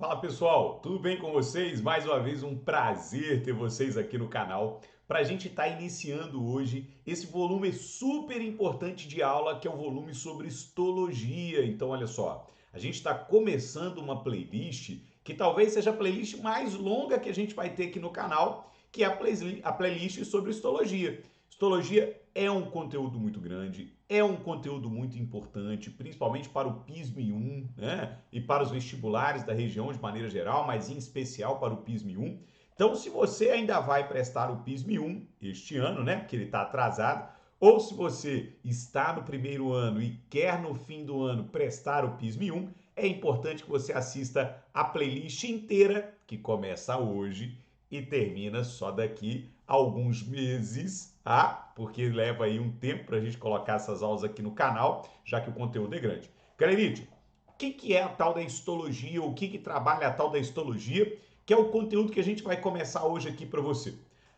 Fala pessoal, tudo bem com vocês? Mais uma vez um prazer ter vocês aqui no canal para a gente estar iniciando hoje esse volume super importante de aula que é o volume sobre histologia. Então olha só, a gente está começando uma playlist que talvez seja a playlist mais longa que a gente vai ter aqui no canal, que é a playlist sobre histologia. Histologia é um conteúdo muito grande, é um conteúdo muito importante, principalmente para o PISM-1, né? E para os vestibulares da região de maneira geral, mas em especial para o PISM-1. Então, se você ainda vai prestar o PISM-1 este ano, né? Porque ele está atrasado, ou se você está no primeiro ano e quer no fim do ano prestar o PISM-1, é importante que você assista a playlist inteira, que começa hoje e termina só daqui a alguns meses, tá? Porque leva aí um tempo para a gente colocar essas aulas aqui no canal, já que o conteúdo é grande. Galerite, o que é a tal da histologia? O que trabalha a tal da histologia? Que é o conteúdo que a gente vai começar hoje aqui para você.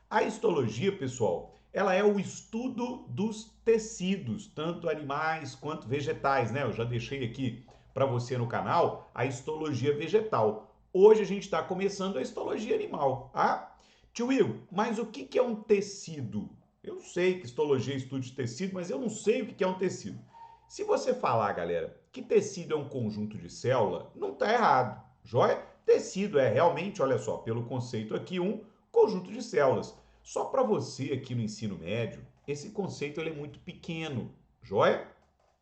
A histologia, pessoal, ela é o estudo dos tecidos, tanto animais quanto vegetais, né? Eu já deixei aqui para você no canal a histologia vegetal. Hoje a gente está começando a histologia animal, tá? Tio Igor, mas o que é um tecido? Eu sei que histologia é estudo de tecido, mas eu não sei o que é um tecido. Se você falar, galera, que tecido é um conjunto de célula, não está errado, joia? Tecido é realmente, olha só, pelo conceito aqui, um conjunto de células. Só para você aqui no ensino médio, esse conceito ele é muito pequeno, joia?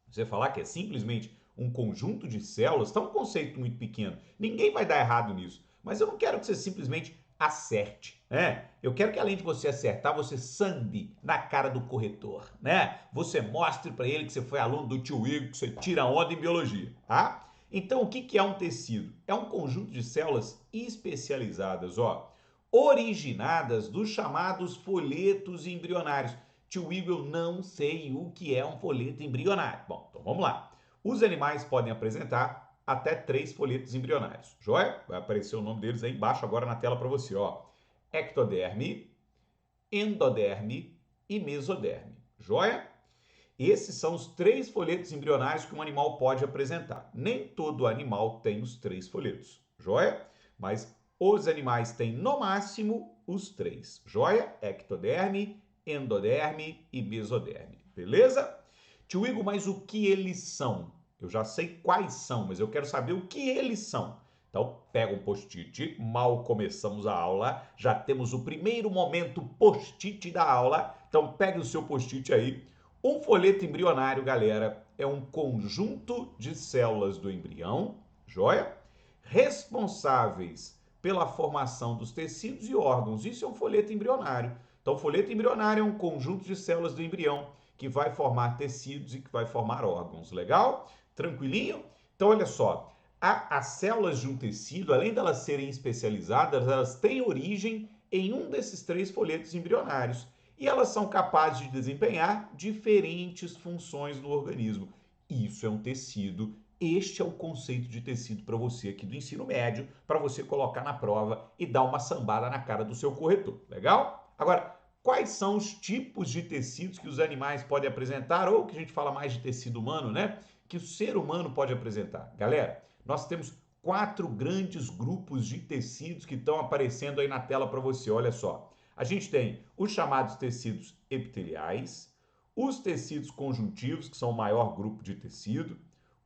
Você falar que é simplesmente um conjunto de células, está um conceito muito pequeno. Ninguém vai dar errado nisso. Mas eu não quero que você simplesmente acerte, né? Eu quero que além de você acertar, você sambe na cara do corretor, né? Você mostre para ele que você foi aluno do tio Igor, que você tira onda em biologia, tá? Então, o que é um tecido? É um conjunto de células especializadas, ó, originadas dos chamados folhetos embrionários. Tio Igor, eu não sei o que é um folheto embrionário. Bom, então vamos lá. Os animais podem apresentar até 3 folhetos embrionários. Joia? Vai aparecer o nome deles aí embaixo agora na tela para você, ó. Ectoderme, endoderme e mesoderme. Joia? Esses são os 3 folhetos embrionários que um animal pode apresentar. Nem todo animal tem os 3 folhetos. Joia? Mas os animais têm no máximo os 3. Joia? Ectoderme, endoderme e mesoderme. Beleza? Tio Igor, mas o que eles são? Eu já sei quais são, mas eu quero saber o que eles são. Então, pega um post-it, mal começamos a aula, já temos o primeiro momento post-it da aula. Então, pegue o seu post-it aí. Um folheto embrionário, galera, é um conjunto de células do embrião, joia? Responsáveis pela formação dos tecidos e órgãos. Isso é um folheto embrionário. Então, o folheto embrionário é um conjunto de células do embrião que vai formar tecidos e que vai formar órgãos. Legal? Tranquilinho? Então, olha só. As células de um tecido, além de elas serem especializadas, elas têm origem em um desses 3 folhetos embrionários e elas são capazes de desempenhar diferentes funções no organismo. Isso é um tecido. Este é o conceito de tecido para você aqui do ensino médio, para você colocar na prova e dar uma sambada na cara do seu corretor. Legal? Agora, quais são os tipos de tecidos que os animais podem apresentar, ou que a gente fala mais de tecido humano, né? Que o ser humano pode apresentar. Galera, nós temos 4 grandes grupos de tecidos que estão aparecendo aí na tela para você. Olha só. A gente tem os chamados tecidos epiteliais, os tecidos conjuntivos, que são o maior grupo de tecido,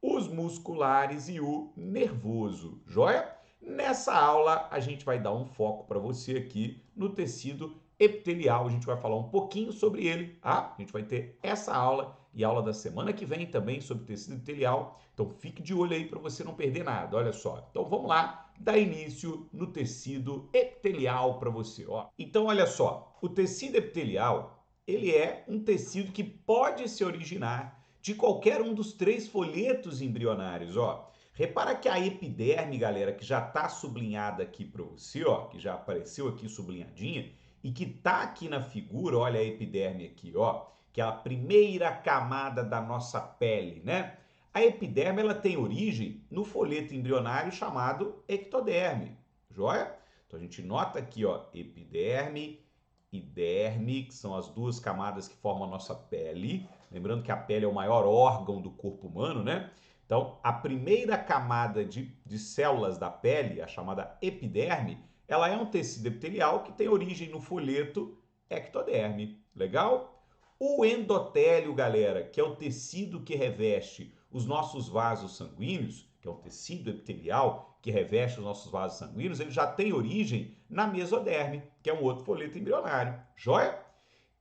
os musculares e o nervoso. Joia? Nessa aula, a gente vai dar um foco para você aqui no tecido epitelial. A gente vai falar um pouquinho sobre ele, tá? A gente vai ter essa aula e a aula da semana que vem também sobre tecido epitelial. Então, fique de olho aí para você não perder nada. Olha só. Então, vamos lá dar início no tecido epitelial para você, ó. Então, olha só. O tecido epitelial, ele é um tecido que pode se originar de qualquer um dos 3 folhetos embrionários, ó. Repara que a epiderme, galera, que já está sublinhada aqui para você, ó, que já apareceu aqui sublinhadinha e que tá aqui na figura, olha a epiderme aqui, ó, que é a primeira camada da nossa pele, né? A epiderme ela tem origem no folheto embrionário chamado ectoderme, joia? Então a gente nota aqui, ó, epiderme e derme, que são as 2 camadas que formam a nossa pele. Lembrando que a pele é o maior órgão do corpo humano, né? Então, a primeira camada de células da pele, a chamada epiderme, ela é um tecido epitelial que tem origem no folheto ectoderme. Legal? O endotélio, galera, que é o tecido que reveste os nossos vasos sanguíneos, que é um tecido epitelial que reveste os nossos vasos sanguíneos, ele já tem origem na mesoderme, que é um outro folheto embrionário. Joia?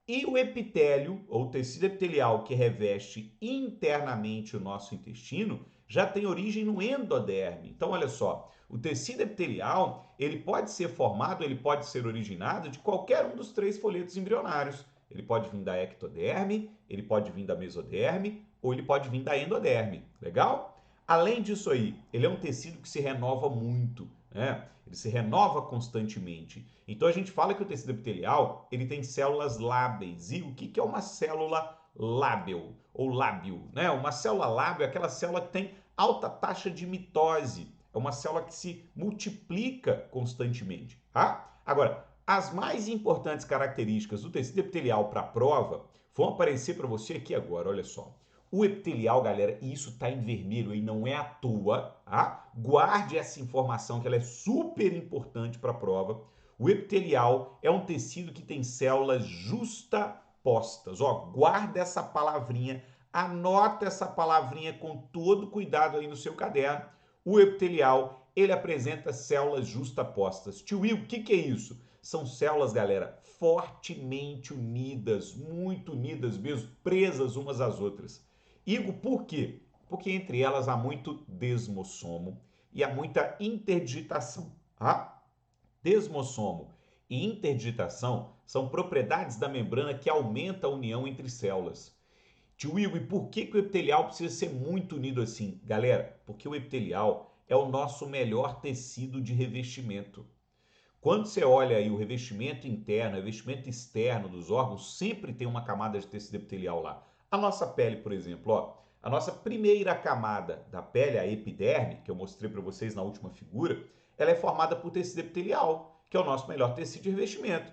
E o epitélio, ou tecido epitelial que reveste internamente o nosso intestino, já tem origem no endoderme. Então, olha só, o tecido epitelial, ele pode ser formado, ele pode ser originado de qualquer um dos três folhetos embrionários. Ele pode vir da ectoderme, ele pode vir da mesoderme, ou ele pode vir da endoderme. Legal? Além disso aí, ele é um tecido que se renova muito, né? Ele se renova constantemente. Então a gente fala que o tecido epitelial ele tem células lábeis. E o que é uma célula lábel ou lábio? Né? Uma célula lábio é aquela célula que tem alta taxa de mitose. É uma célula que se multiplica constantemente. Tá? Agora, as mais importantes características do tecido epitelial para a prova vão aparecer para você aqui agora. Olha só. O epitelial, galera, e isso tá em vermelho aí, não é à toa, tá? Guarde essa informação que ela é super importante para a prova. O epitelial é um tecido que tem células justapostas. Ó, guarda essa palavrinha, anota essa palavrinha com todo cuidado aí no seu caderno. O epitelial, ele apresenta células justapostas. Tio Will, o que é isso? São células, galera, fortemente unidas, muito unidas mesmo, presas umas às outras. Igor, por quê? Porque entre elas há muito desmossomo e há muita interdigitação. Tá? Desmossomo e interdigitação são propriedades da membrana que aumentam a união entre células. Tio Igor, e por que o epitelial precisa ser muito unido assim? Galera, porque o epitelial é o nosso melhor tecido de revestimento. Quando você olha aí o revestimento interno, o revestimento externo dos órgãos, sempre tem uma camada de tecido epitelial lá. A nossa pele, por exemplo, ó, a nossa primeira camada da pele, a epiderme, que eu mostrei para vocês na última figura, ela é formada por tecido epitelial, que é o nosso melhor tecido de revestimento.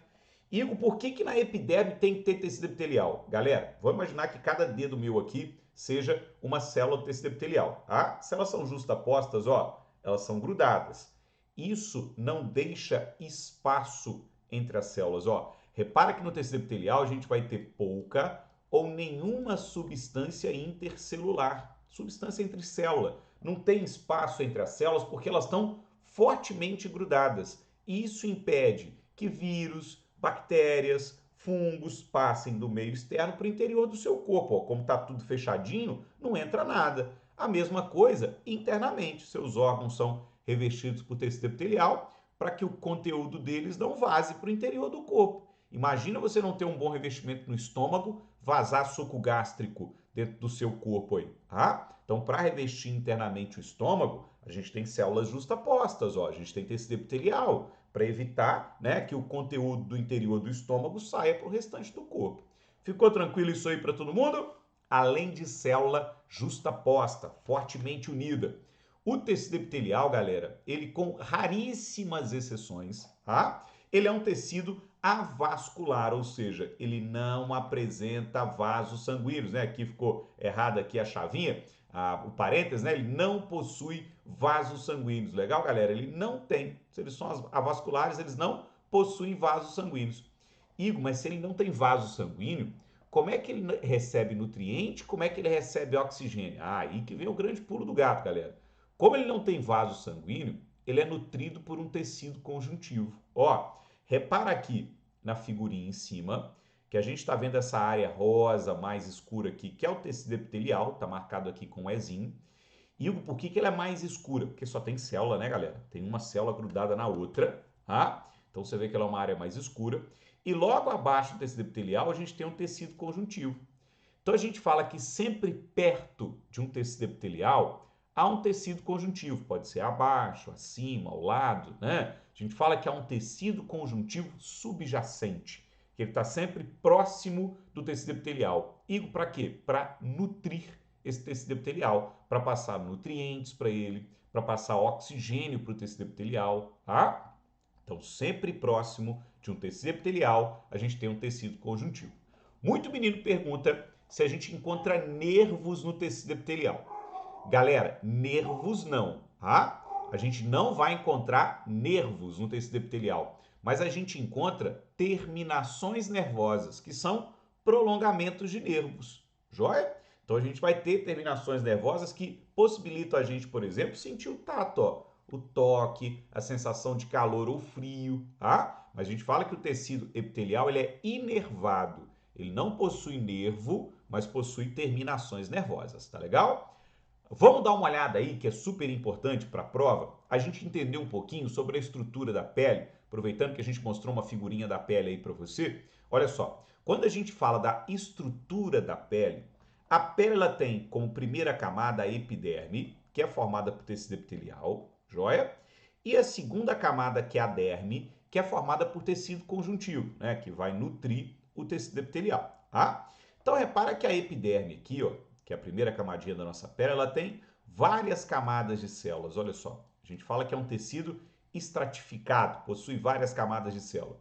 Igor, por que na epiderme tem que ter tecido epitelial? Galera, vou imaginar que cada dedo meu aqui seja uma célula do tecido epitelial, tá? Se elas são justapostas, ó, elas são grudadas. Isso não deixa espaço entre as células. Ó, repara que no tecido epitelial a gente vai ter pouca ou nenhuma substância intercelular, substância entre célula. Não tem espaço entre as células porque elas estão fortemente grudadas. E isso impede que vírus, bactérias, fungos passem do meio externo para o interior do seu corpo. Ó, como está tudo fechadinho, não entra nada. A mesma coisa internamente. Seus órgãos são revestidos por tecido epitelial para que o conteúdo deles não vaze para o interior do corpo. Imagina você não ter um bom revestimento no estômago, vazar suco gástrico dentro do seu corpo aí, tá? Então, para revestir internamente o estômago, a gente tem células justapostas, ó, a gente tem tecido epitelial para evitar, né, que o conteúdo do interior do estômago saia para o restante do corpo. Ficou tranquilo isso aí para todo mundo? Além de célula justaposta, fortemente unida. O tecido epitelial, galera, ele com raríssimas exceções, tá? Ele é um tecido avascular, ou seja, ele não apresenta vasos sanguíneos, né? Aqui ficou errado aqui a chavinha, o parênteses, né? Ele não possui vasos sanguíneos. Legal, galera? Ele não tem. Se eles são avasculares, eles não possuem vasos sanguíneos. Igor, mas se ele não tem vaso sanguíneo, como é que ele recebe nutriente? Como é que ele recebe oxigênio? Ah, aí que vem o grande pulo do gato, galera. Como ele não tem vaso sanguíneo, ele é nutrido por um tecido conjuntivo. Ó, repara aqui na figurinha em cima, que a gente está vendo essa área rosa mais escura aqui, que é o tecido epitelial, está marcado aqui com um Ezinho. E por que ela é mais escura? Porque só tem célula, né, galera? Tem uma célula grudada na outra, tá? Então você vê que ela é uma área mais escura. E logo abaixo do tecido epitelial, a gente tem um tecido conjuntivo. Então a gente fala que sempre perto de um tecido epitelial há um tecido conjuntivo, pode ser abaixo, acima, ao lado, né? A gente fala que há um tecido conjuntivo subjacente, que ele está sempre próximo do tecido epitelial. E para quê? Para nutrir esse tecido epitelial, para passar nutrientes para ele, para passar oxigênio para o tecido epitelial, tá? Então, sempre próximo de um tecido epitelial, a gente tem um tecido conjuntivo. Muito menino pergunta se a gente encontra nervos no tecido epitelial. Galera, nervos não, tá? A gente não vai encontrar nervos no tecido epitelial, mas a gente encontra terminações nervosas, que são prolongamentos de nervos, joia? Então a gente vai ter terminações nervosas que possibilitam a gente, por exemplo, sentir o tato, ó, o toque, a sensação de calor ou frio, tá? Mas a gente fala que o tecido epitelial ele é inervado, ele não possui nervo, mas possui terminações nervosas, tá legal? Vamos dar uma olhada aí, que é super importante para a prova, a gente entender um pouquinho sobre a estrutura da pele, aproveitando que a gente mostrou uma figurinha da pele aí para você. Olha só, quando a gente fala da estrutura da pele, a pele ela tem como primeira camada a epiderme, que é formada por tecido epitelial, joia? E a segunda camada, que é a derme, que é formada por tecido conjuntivo, né, que vai nutrir o tecido epitelial, tá? Então repara que a epiderme aqui, ó, que é a primeira camadinha da nossa pele, ela tem várias camadas de células. Olha só, a gente fala que é um tecido estratificado, possui várias camadas de célula.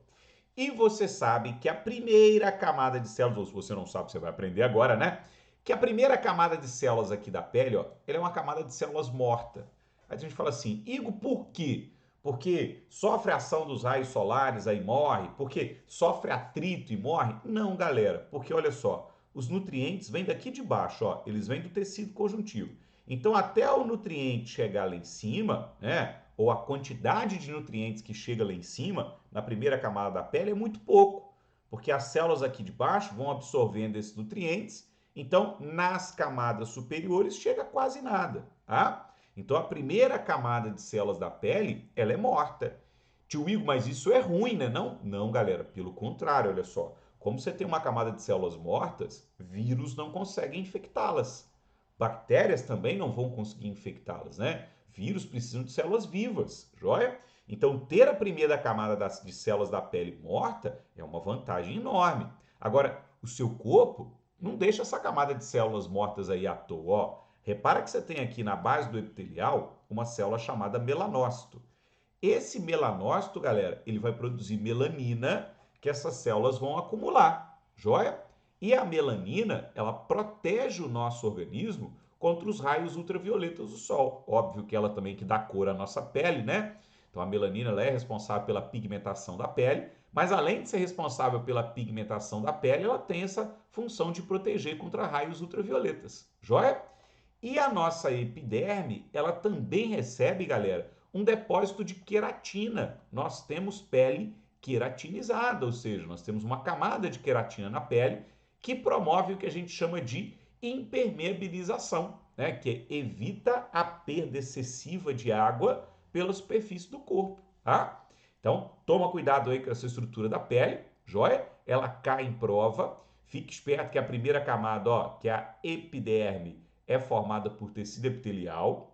E você sabe que a primeira camada de células, ou se você não sabe, você vai aprender agora, né? Que a primeira camada de células aqui da pele, ó, ela é uma camada de células morta. Aí a gente fala assim, Igor, por quê? Porque sofre ação dos raios solares, aí morre? Porque sofre atrito e morre? Não, galera, porque olha só, os nutrientes vêm daqui de baixo, ó, eles vêm do tecido conjuntivo. Então, até o nutriente chegar lá em cima, né, ou a quantidade de nutrientes que chega lá em cima, na primeira camada da pele, é muito pouco, porque as células aqui de baixo vão absorvendo esses nutrientes, então nas camadas superiores chega quase nada, tá? Então, a primeira camada de células da pele, ela é morta. Tio Igor, mas isso é ruim, né? Não, não, galera, pelo contrário, olha só. Como você tem uma camada de células mortas, vírus não conseguem infectá-las. Bactérias também não vão conseguir infectá-las, né? Vírus precisam de células vivas, joia? Então, ter a primeira camada de células da pele morta é uma vantagem enorme. Agora, o seu corpo não deixa essa camada de células mortas aí à toa, ó. Repara que você tem aqui na base do epitelial uma célula chamada melanócito. Esse melanócito, galera, ele vai produzir melanina que essas células vão acumular, joia? E a melanina, ela protege o nosso organismo contra os raios ultravioletas do sol. Óbvio que ela também que dá cor à nossa pele, né? Então a melanina ela é responsável pela pigmentação da pele, mas além de ser responsável pela pigmentação da pele, ela tem essa função de proteger contra raios ultravioletas, joia? E a nossa epiderme, ela também recebe, galera, um depósito de queratina. Nós temos pele queratinizada, ou seja, nós temos uma camada de queratina na pele que promove o que a gente chama de impermeabilização, né? Que evita a perda excessiva de água pela superfície do corpo, tá? Então, toma cuidado aí com essa estrutura da pele, joia? Ela cai em prova. Fique esperto que a primeira camada, ó, que é a epiderme, é formada por tecido epitelial.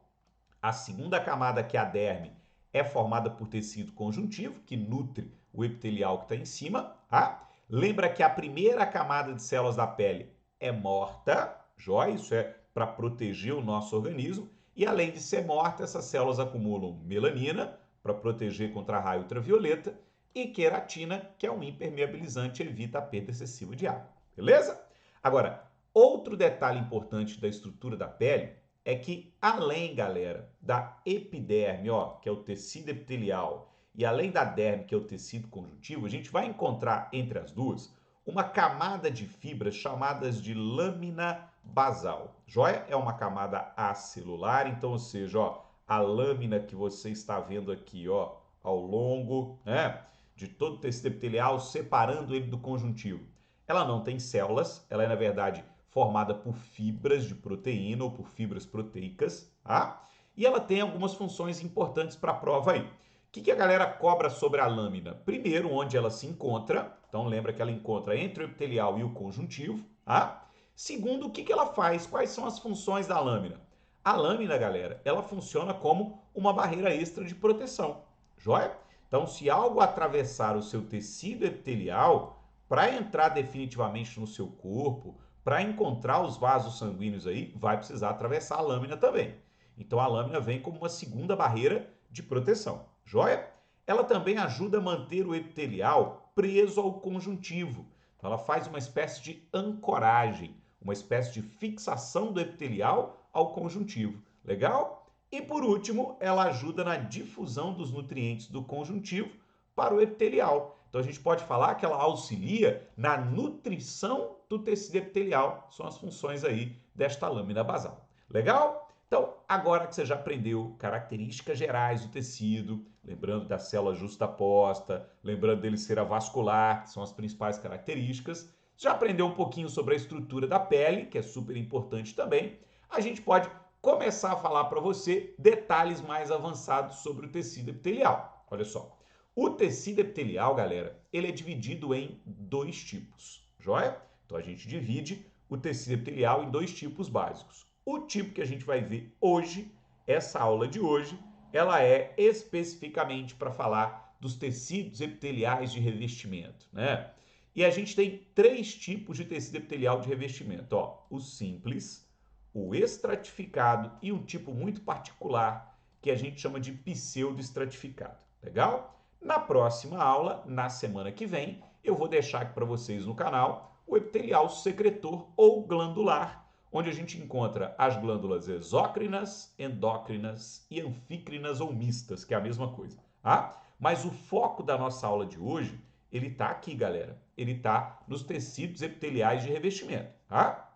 A segunda camada, que é a derme, é formada por tecido conjuntivo, que nutre o epitelial que está em cima. Tá? Lembra que a primeira camada de células da pele é morta, jóia? Isso é para proteger o nosso organismo. E além de ser morta, essas células acumulam melanina, para proteger contra raio ultravioleta, e queratina, que é um impermeabilizante, evita a perda excessiva de água. Beleza? Agora, outro detalhe importante da estrutura da pele é que além, galera, da epiderme, ó, que é o tecido epitelial, e além da derme, que é o tecido conjuntivo, a gente vai encontrar entre as duas uma camada de fibras chamadas de lâmina basal. Joia? É uma camada acelular, então, ou seja, ó, a lâmina que você está vendo aqui, ó, ao longo, né, de todo o tecido epitelial, separando ele do conjuntivo. Ela não tem células, ela é, na verdade, formada por fibras de proteína ou por fibras proteicas, tá? E ela tem algumas funções importantes para a prova aí. O que a galera cobra sobre a lâmina? Primeiro, onde ela se encontra. Então, lembra que ela encontra entre o epitelial e o conjuntivo, tá? Segundo, o que ela faz? Quais são as funções da lâmina? A lâmina, galera, ela funciona como uma barreira extra de proteção, joia? Então, se algo atravessar o seu tecido epitelial, para entrar definitivamente no seu corpo, para encontrar os vasos sanguíneos aí, vai precisar atravessar a lâmina também. Então a lâmina vem como uma segunda barreira de proteção, joia? Ela também ajuda a manter o epitelial preso ao conjuntivo. Então ela faz uma espécie de ancoragem, uma espécie de fixação do epitelial ao conjuntivo. Legal? E por último, ela ajuda na difusão dos nutrientes do conjuntivo para o epitelial. Então a gente pode falar que ela auxilia na nutrição do tecido epitelial. São as funções aí desta lâmina basal. Legal? Então, agora que você já aprendeu características gerais do tecido, lembrando da célula justaposta, lembrando dele ser avascular, que são as principais características, já aprendeu um pouquinho sobre a estrutura da pele, que é super importante também, a gente pode começar a falar para você detalhes mais avançados sobre o tecido epitelial. Olha só, o tecido epitelial, galera, ele é dividido em dois tipos, joia? Então a gente divide o tecido epitelial em dois tipos básicos. O tipo que a gente vai ver hoje, essa aula de hoje, ela é especificamente para falar dos tecidos epiteliais de revestimento, né? E a gente tem três tipos de tecido epitelial de revestimento, ó, o simples, o estratificado e um tipo muito particular que a gente chama de pseudoestratificado, legal? Na próxima aula, na semana que vem, eu vou deixar aqui para vocês no canal o epitelial secretor ou glandular, onde a gente encontra as glândulas exócrinas, endócrinas e anfícrinas ou mistas, que é a mesma coisa, tá? Mas o foco da nossa aula de hoje, ele está aqui, galera. Ele está nos tecidos epiteliais de revestimento, tá?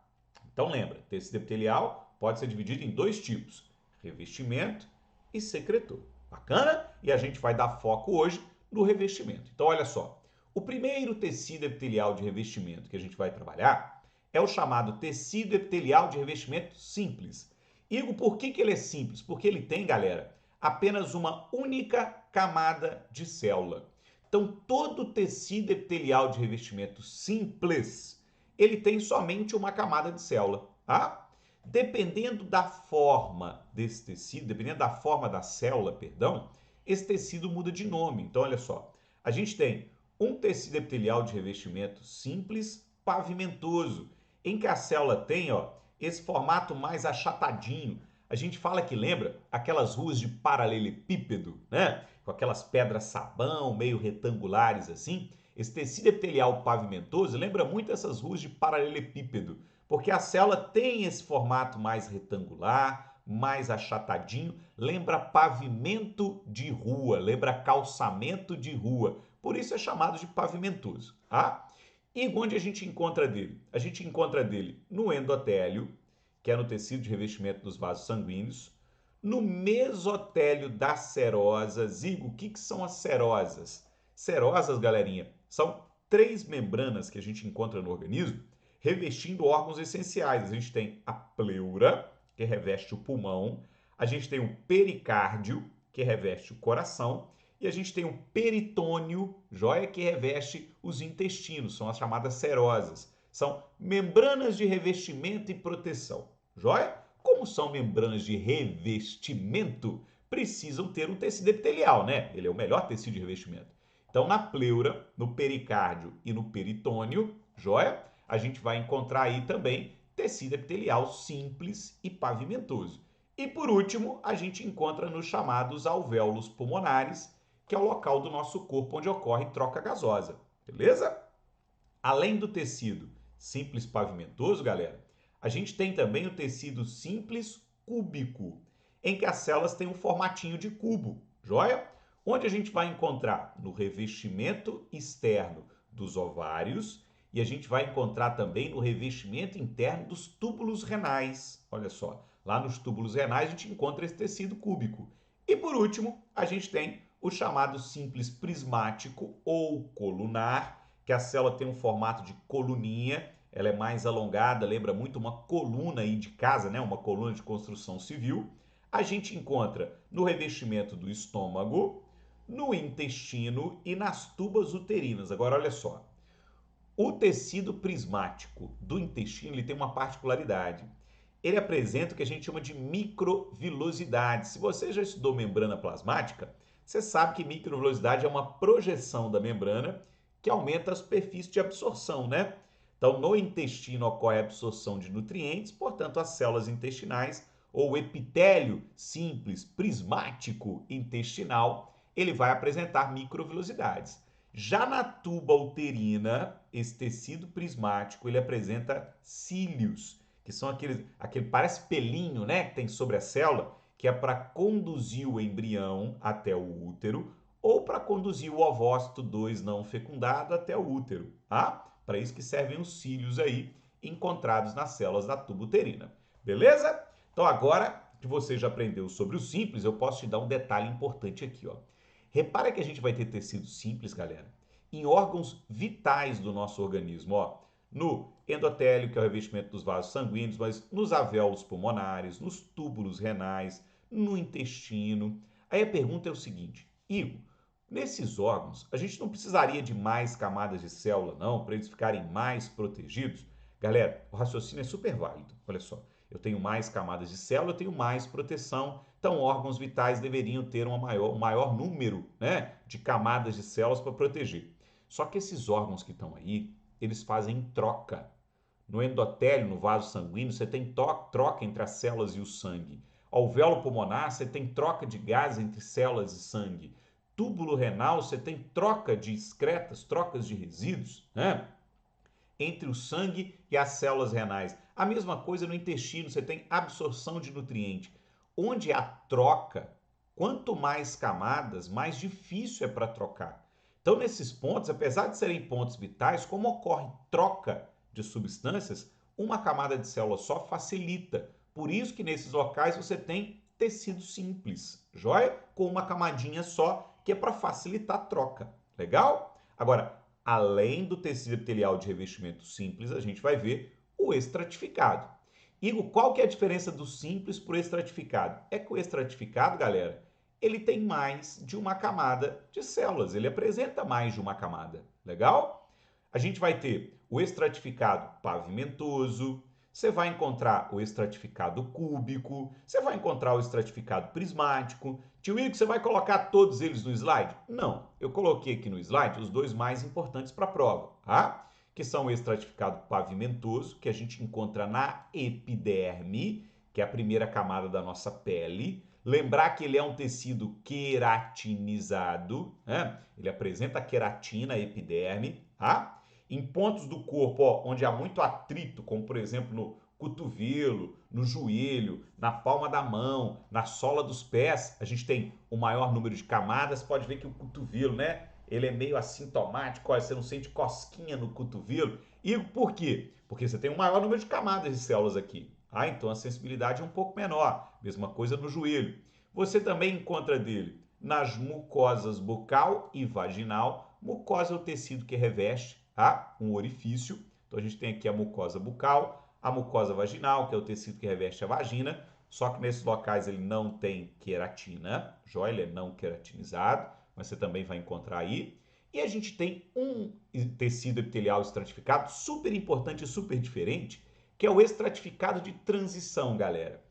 Então lembra, tecido epitelial pode ser dividido em dois tipos, revestimento e secretor. Bacana? E a gente vai dar foco hoje no revestimento. Então olha só, o primeiro tecido epitelial de revestimento que a gente vai trabalhar é o chamado tecido epitelial de revestimento simples. Igor, por que ele é simples? Porque ele tem, galera, apenas uma única camada de célula. Então, todo tecido epitelial de revestimento simples, ele tem somente uma camada de célula, tá? Dependendo da forma desse tecido, dependendo da forma da célula, perdão, esse tecido muda de nome. Então, olha só, a gente tem um tecido epitelial de revestimento simples pavimentoso, em que a célula tem, ó, esse formato mais achatadinho. A gente fala que lembra aquelas ruas de paralelepípedo, né? Com aquelas pedras sabão, meio retangulares assim. Esse tecido epitelial pavimentoso lembra muito essas ruas de paralelepípedo, porque a célula tem esse formato mais retangular, mais achatadinho, lembra pavimento de rua, lembra calçamento de rua. Por isso é chamado de pavimentoso, tá? E onde a gente encontra dele? A gente encontra dele no endotélio, que é no tecido de revestimento dos vasos sanguíneos, no mesotélio das serosas. Igor, o que são as serosas? Serosas, galerinha, são três membranas que a gente encontra no organismo revestindo órgãos essenciais. A gente tem a pleura, que reveste o pulmão, a gente tem o pericárdio, que reveste o coração, e a gente tem o peritônio, joia, que reveste os intestinos, são as chamadas serosas. São membranas de revestimento e proteção, joia? Como são membranas de revestimento, precisam ter um tecido epitelial, né? Ele é o melhor tecido de revestimento. Então, na pleura, no pericárdio e no peritônio, joia? A gente vai encontrar aí também tecido epitelial simples e pavimentoso. E por último, a gente encontra nos chamados alvéolos pulmonares, que é o local do nosso corpo onde ocorre troca gasosa, beleza? Além do tecido simples pavimentoso, galera, a gente tem também o tecido simples cúbico, em que as células têm um formatinho de cubo, joia? Onde a gente vai encontrar no revestimento externo dos ovários e a gente vai encontrar também no revestimento interno dos túbulos renais. Olha só, lá nos túbulos renais a gente encontra esse tecido cúbico. E por último, a gente tem o chamado simples prismático ou colunar, que a célula tem um formato de coluninha, ela é mais alongada, lembra muito uma coluna aí de casa, né? Uma coluna de construção civil. A gente encontra no revestimento do estômago, no intestino e nas tubas uterinas. Agora, olha só, o tecido prismático do intestino ele tem uma particularidade. Ele apresenta o que a gente chama de microvilosidade. Se você já estudou membrana plasmática, você sabe que microvilosidade é uma projeção da membrana que aumenta a superfície de absorção, né? Então, no intestino ocorre a absorção de nutrientes, portanto, as células intestinais ou o epitélio simples prismático intestinal, ele vai apresentar microvilosidades. Já na tuba uterina, esse tecido prismático, ele apresenta cílios, que são aquele parece pelinho, né, que tem sobre a célula, que é para conduzir o embrião até o útero ou para conduzir o ovócito 2 não fecundado até o útero, tá? Para isso que servem os cílios aí encontrados nas células da tuba uterina. Beleza? Então agora que você já aprendeu sobre o simples, eu posso te dar um detalhe importante aqui, ó. Repara que a gente vai ter tecido simples, galera, em órgãos vitais do nosso organismo, ó. No endotélio, que é o revestimento dos vasos sanguíneos, mas nos alvéolos pulmonares, nos túbulos renais, no intestino. Aí a pergunta é o seguinte, Igor, nesses órgãos, a gente não precisaria de mais camadas de célula, não, para eles ficarem mais protegidos? Galera, o raciocínio é super válido. Olha só, eu tenho mais camadas de célula, eu tenho mais proteção, então órgãos vitais deveriam ter um maior número, né, de camadas de células para proteger. Só que esses órgãos que estão aí, eles fazem troca. No endotélio, no vaso sanguíneo, você tem troca entre as células e o sangue. Alvéolo pulmonar, você tem troca de gases entre células e sangue. Túbulo renal, você tem troca de excretas, trocas de resíduos, né, entre o sangue e as células renais. A mesma coisa no intestino, você tem absorção de nutriente. Onde há troca, quanto mais camadas, mais difícil é para trocar. Então, nesses pontos, apesar de serem pontos vitais, como ocorre troca de substâncias, uma camada de célula só facilita. Por isso que nesses locais você tem tecido simples, joia? Com uma camadinha só, que é para facilitar a troca. Legal? Agora, além do tecido epitelial de revestimento simples, a gente vai ver o estratificado. Igor, qual que é a diferença do simples para o estratificado? É que o estratificado, galera, ele tem mais de uma camada de células, ele apresenta mais de uma camada, legal? A gente vai ter o estratificado pavimentoso, você vai encontrar o estratificado cúbico, você vai encontrar o estratificado prismático. Tio Igor, você vai colocar todos eles no slide? Não, eu coloquei aqui no slide os dois mais importantes para a prova, tá? Que são o estratificado pavimentoso, que a gente encontra na epiderme, que é a primeira camada da nossa pele. Lembrar que ele é um tecido queratinizado, né? Ele apresenta queratina, epiderme, tá? Em pontos do corpo, ó, onde há muito atrito, como por exemplo no cotovelo, no joelho, na palma da mão, na sola dos pés, a gente tem o maior número de camadas. Pode ver que o cotovelo, né? Ele é meio assintomático, ó, você não sente cosquinha no cotovelo. E por quê? Porque você tem um maior número de camadas de células aqui. Ah, então a sensibilidade é um pouco menor. Mesma coisa no joelho. Você também encontra dele nas mucosas bucal e vaginal. Mucosa é o tecido que reveste, tá, um orifício. Então a gente tem aqui a mucosa bucal, a mucosa vaginal, que é o tecido que reveste a vagina. Só que nesses locais ele não tem queratina, joia, ele é não queratinizado, mas você também vai encontrar aí. E a gente tem um tecido epitelial estratificado super importante e super diferente, que é o estratificado de transição, galera.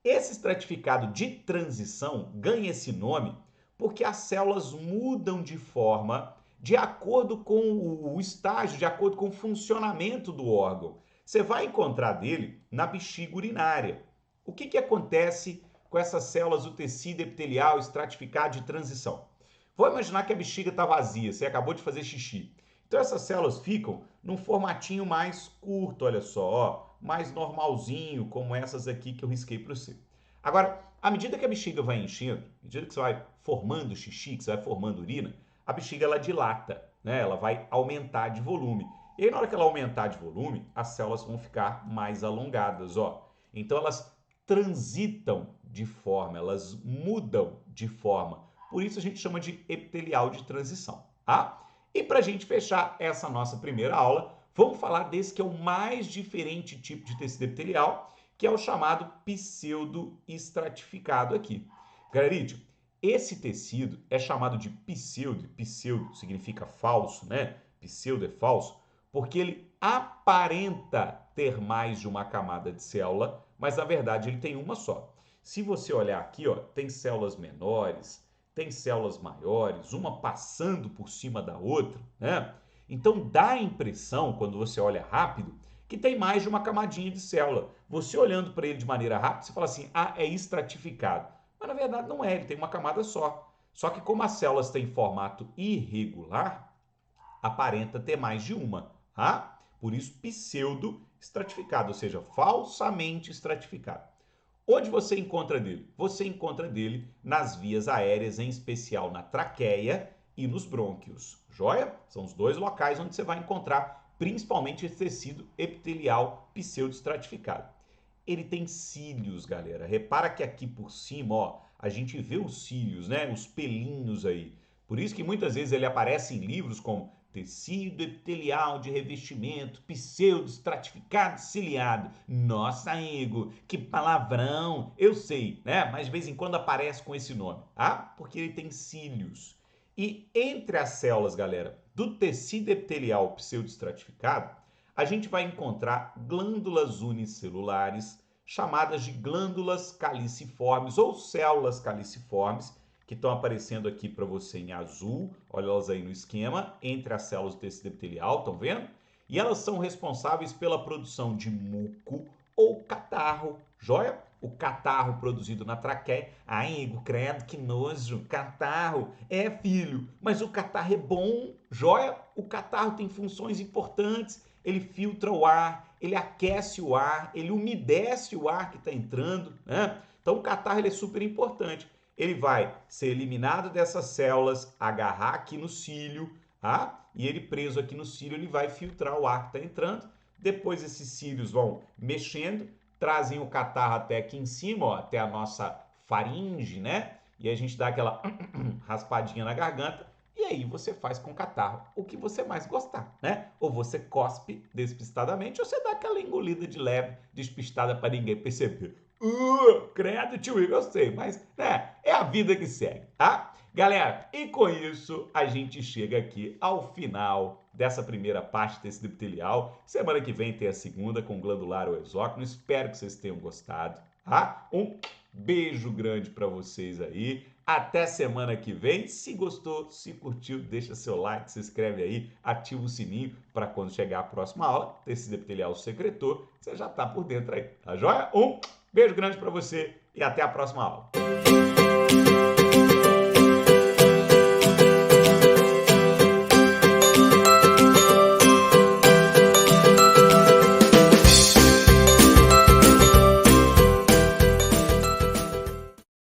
Esse estratificado de transição ganha esse nome porque as células mudam de forma de acordo com o estágio, de acordo com o funcionamento do órgão. Você vai encontrar dele na bexiga urinária. O que acontece com essas células do tecido epitelial estratificado de transição? Vou imaginar que a bexiga está vazia, você acabou de fazer xixi. Então essas células ficam num formatinho mais curto, olha só, ó, mais normalzinho, como essas aqui que eu risquei para você. Agora, à medida que a bexiga vai enchendo, à medida que você vai formando xixi, que você vai formando urina, a bexiga ela dilata, né? Ela vai aumentar de volume. E aí, na hora que ela aumentar de volume, as células vão ficar mais alongadas, ó. Então elas transitam de forma, elas mudam de forma. Por isso a gente chama de epitelial de transição, tá? E para a gente fechar essa nossa primeira aula, vamos falar desse que é o mais diferente tipo de tecido epitelial, que é o chamado pseudo-estratificado aqui. Galerite, esse tecido é chamado de pseudo, pseudo significa falso, né? Pseudo é falso, porque ele aparenta ter mais de uma camada de célula, mas na verdade ele tem uma só. Se você olhar aqui, ó, tem células menores, tem células maiores, uma passando por cima da outra, né? Então dá a impressão, quando você olha rápido, que tem mais de uma camadinha de célula. Você olhando para ele de maneira rápida, você fala assim, ah, é estratificado. Mas na verdade não é, ele tem uma camada só. Só que como as células têm formato irregular, aparenta ter mais de uma, tá? Por isso pseudo estratificado, ou seja, falsamente estratificado. Onde você encontra dele? Você encontra dele nas vias aéreas, em especial na traqueia e nos brônquios. Joia? São os dois locais onde você vai encontrar principalmente esse tecido epitelial pseudoestratificado. Ele tem cílios, galera. Repara que aqui por cima, ó, a gente vê os cílios, né? Os pelinhos aí. Por isso que muitas vezes ele aparece em livros como tecido epitelial de revestimento pseudoestratificado ciliado. Nossa, Igor, que palavrão! Eu sei, né? Mas de vez em quando aparece com esse nome, tá? Porque ele tem cílios. E entre as células, galera, do tecido epitelial pseudoestratificado, a gente vai encontrar glândulas unicelulares, chamadas de glândulas caliciformes ou células caliciformes, que estão aparecendo aqui para você em azul, olha elas aí no esquema, entre as células do tecido epitelial, estão vendo? E elas são responsáveis pela produção de muco ou catarro, joia? O catarro produzido na traqueia. Ai, Igor, credo, que nojo, catarro. É, filho, mas o catarro é bom, joia? O catarro tem funções importantes. Ele filtra o ar, ele aquece o ar, ele umedece o ar que está entrando, né? Então o catarro ele é super importante. Ele vai ser eliminado dessas células, agarrar aqui no cílio, tá? E ele preso aqui no cílio, ele vai filtrar o ar que está entrando. Depois esses cílios vão mexendo, trazem o catarro até aqui em cima, ó, até a nossa faringe, né? E a gente dá aquela raspadinha na garganta. E aí você faz com catarro o que você mais gostar, né? Ou você cospe despistadamente, ou você dá aquela engolida de leve, despistada para ninguém perceber. Credo, tio Igor, eu sei, mas né, é a vida que segue, tá? Galera, e com isso a gente chega aqui ao final dessa primeira parte desse epitelial. Semana que vem tem a segunda com glandular ou exócrino. Espero que vocês tenham gostado, tá? Um beijo grande para vocês aí. Até semana que vem. Se gostou, se curtiu, deixa seu like, se inscreve aí, ativa o sininho para quando chegar a próxima aula, tecido epitelial secretor, você já tá por dentro aí, tá joia? Um beijo grande para você e até a próxima aula.